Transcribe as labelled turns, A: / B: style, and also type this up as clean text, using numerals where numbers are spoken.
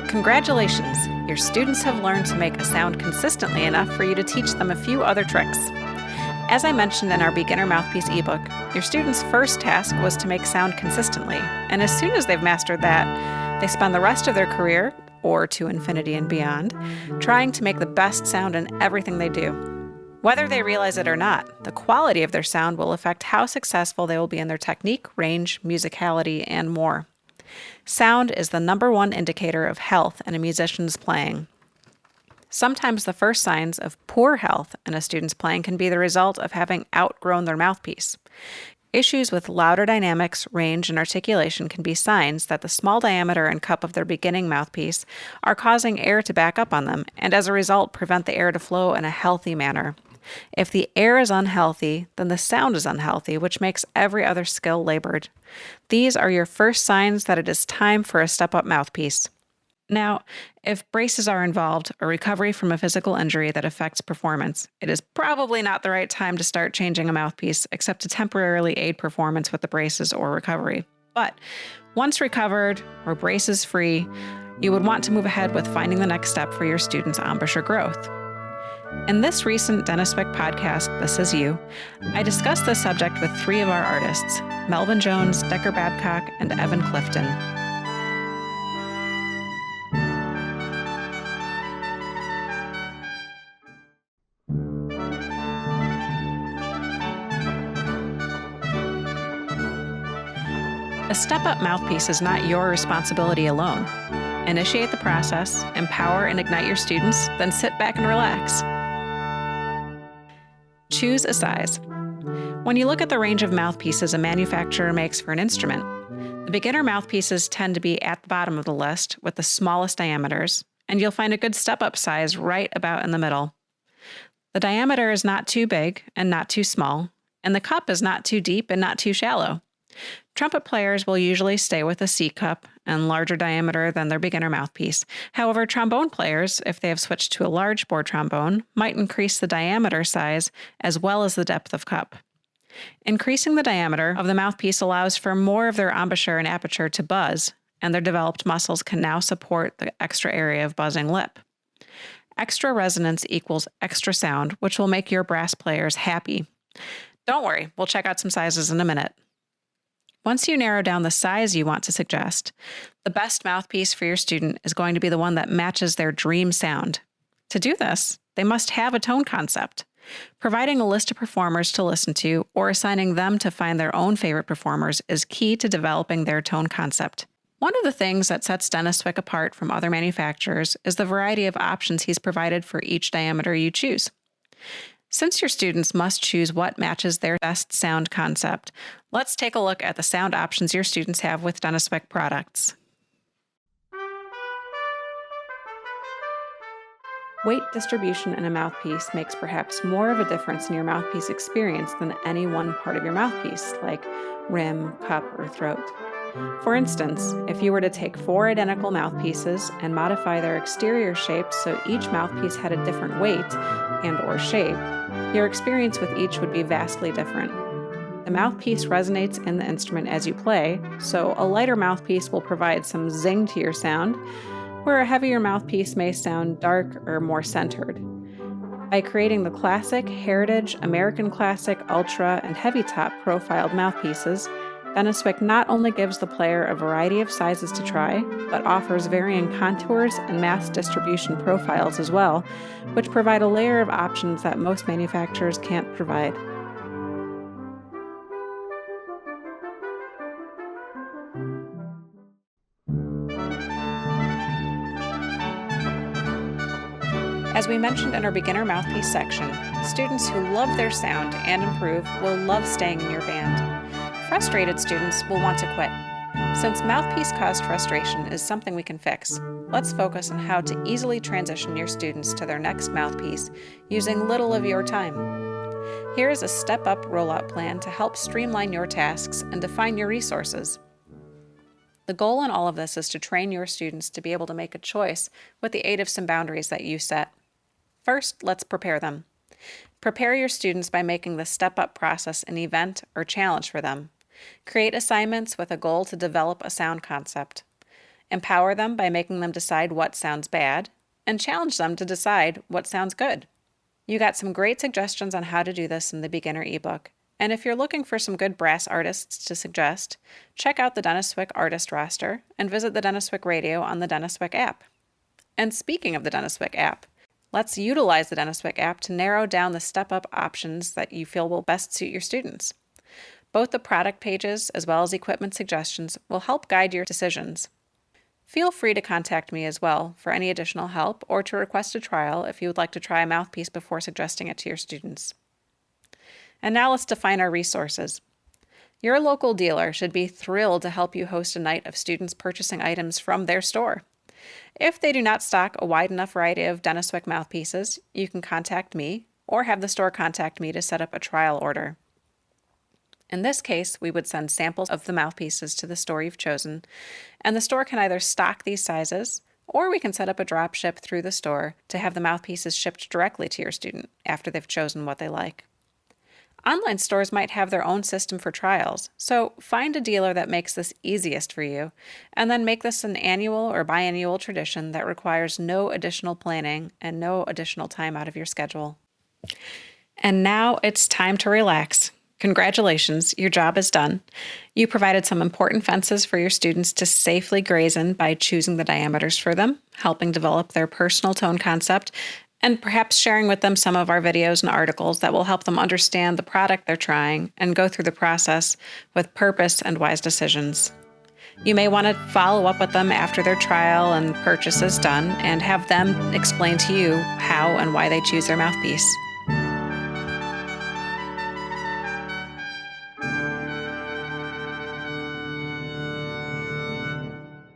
A: Congratulations! Your students have learned to make a sound consistently enough for you to teach them a few other tricks. As I mentioned in our Beginner Mouthpiece ebook, your students' first task was to make sound consistently, and as soon as they've mastered that, they spend the rest of their career, or to infinity and beyond, trying to make the best sound in everything they do. Whether they realize it or not, the quality of their sound will affect how successful they will be in their technique, range, musicality, and more. Sound is the number one indicator of health in a musician's playing. Sometimes the first signs of poor health in a student's playing can be the result of having outgrown their mouthpiece. Issues with louder dynamics, range, and articulation can be signs that the small diameter and cup of their beginning mouthpiece are causing air to back up on them, and as a result prevent the air to flow in a healthy manner. If the air is unhealthy, then the sound is unhealthy, which makes every other skill labored. These are your first signs that it is time for a step-up mouthpiece. Now, if braces are involved or recovery from a physical injury that affects performance, it is probably not the right time to start changing a mouthpiece, except to temporarily aid performance with the braces or recovery. But once recovered or braces free, you would want to move ahead with finding the next step for your students' embouchure growth. In this recent Dentist Week podcast, This Is You, I discussed this subject with three of our artists, Melvin Jones, Decker Babcock, and Evan Clifton. A step-up mouthpiece is not your responsibility alone. Initiate the process, empower and ignite your students, then sit back and relax. Choose a size. When you look at the range of mouthpieces a manufacturer makes for an instrument, the beginner mouthpieces tend to be at the bottom of the list with the smallest diameters, and you'll find a good step-up size right about in the middle. The diameter is not too big and not too small, and the cup is not too deep and not too shallow. Trumpet players will usually stay with a C cup and larger diameter than their beginner mouthpiece. However, trombone players, if they have switched to a large bore trombone, might increase the diameter size as well as the depth of cup. Increasing the diameter of the mouthpiece allows for more of their embouchure and aperture to buzz, and their developed muscles can now support the extra area of buzzing lip. Extra resonance equals extra sound, which will make your brass players happy. Don't worry, we'll check out some sizes in a minute. Once you narrow down the size you want to suggest, the best mouthpiece for your student is going to be the one that matches their dream sound. To do this, they must have a tone concept. Providing a list of performers to listen to or assigning them to find their own favorite performers is key to developing their tone concept. One of the things that sets Dentist Wick apart from other manufacturers is the variety of options he's provided for each diameter you choose. Since your students must choose what matches their best sound concept, let's take a look at the sound options your students have with Dentist Wick products. Weight distribution in a mouthpiece makes perhaps more of a difference in your mouthpiece experience than any one part of your mouthpiece, like rim, cup, or throat. For instance, if you were to take 4 identical mouthpieces and modify their exterior shapes so each mouthpiece had a different weight and/or shape, your experience with each would be vastly different. The mouthpiece resonates in the instrument as you play, so a lighter mouthpiece will provide some zing to your sound, where a heavier mouthpiece may sound dark or more centered. By creating the classic, heritage, American classic, ultra, and heavy top profiled mouthpieces, Dentist Wick not only gives the player a variety of sizes to try, but offers varying contours and mass distribution profiles as well, which provide a layer of options that most manufacturers can't provide. As we mentioned in our beginner mouthpiece section, students who love their sound and improve will love staying in your band. Frustrated students will want to quit. Since mouthpiece-caused frustration is something we can fix, let's focus on how to easily transition your students to their next mouthpiece using little of your time. Here is a step-up rollout plan to help streamline your tasks and define your resources. The goal in all of this is to train your students to be able to make a choice with the aid of some boundaries that you set. First, let's prepare them. Prepare your students by making the step-up process an event or challenge for them. Create assignments with a goal to develop a sound concept. Empower them by making them decide what sounds bad, and challenge them to decide what sounds good. You got some great suggestions on how to do this in the beginner ebook. And if you're looking for some good brass artists to suggest, check out the Denniswick artist roster and visit the Denniswick Radio on the Denniswick app. And speaking of the Denniswick app, let's utilize the Denniswick app to narrow down the step-up options that you feel will best suit your students. Both the product pages as well as equipment suggestions will help guide your decisions. Feel free to contact me as well for any additional help or to request a trial if you would like to try a mouthpiece before suggesting it to your students. And now let's define our resources. Your local dealer should be thrilled to help you host a night of students purchasing items from their store. If they do not stock a wide enough variety of Denniswick mouthpieces, you can contact me or have the store contact me to set up a trial order. In this case, we would send samples of the mouthpieces to the store you've chosen, and the store can either stock these sizes, or we can set up a drop ship through the store to have the mouthpieces shipped directly to your student after they've chosen what they like. Online stores might have their own system for trials, so find a dealer that makes this easiest for you, and then make this an annual or biannual tradition that requires no additional planning and no additional time out of your schedule. And now it's time to relax. Congratulations, your job is done. You provided some important fences for your students to safely graze in by choosing the diameters for them, helping develop their personal tone concept, and perhaps sharing with them some of our videos and articles that will help them understand the product they're trying and go through the process with purpose and wise decisions. You may want to follow up with them after their trial and purchase is done and have them explain to you how and why they choose their mouthpiece.